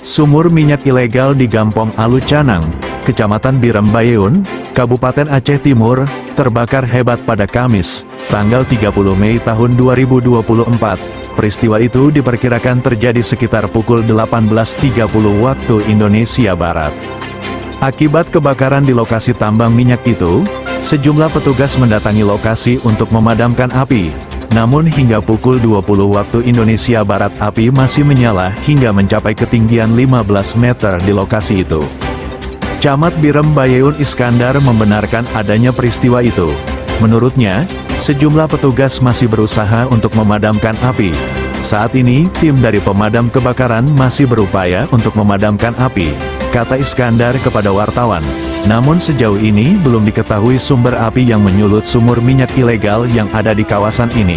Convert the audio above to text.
Sumur minyak ilegal di Gampong Alu Canang, Kecamatan Birem Bayeun, Kabupaten Aceh Timur, terbakar hebat pada Kamis, tanggal 30 Mei tahun 2024. Peristiwa itu diperkirakan terjadi sekitar pukul 18.30 waktu Indonesia Barat. Akibat kebakaran di lokasi tambang minyak itu, sejumlah petugas mendatangi lokasi untuk memadamkan api. Namun hingga pukul 20 waktu Indonesia Barat api masih menyala hingga mencapai ketinggian 15 meter di lokasi itu. Camat Birem Bayeun Iskandar membenarkan adanya peristiwa itu. Menurutnya, sejumlah petugas masih berusaha untuk memadamkan api. Saat ini, tim dari pemadam kebakaran masih berupaya untuk memadamkan api, kata Iskandar kepada wartawan. Namun sejauh ini belum diketahui sumber api yang menyulut sumur minyak ilegal yang ada di kawasan ini.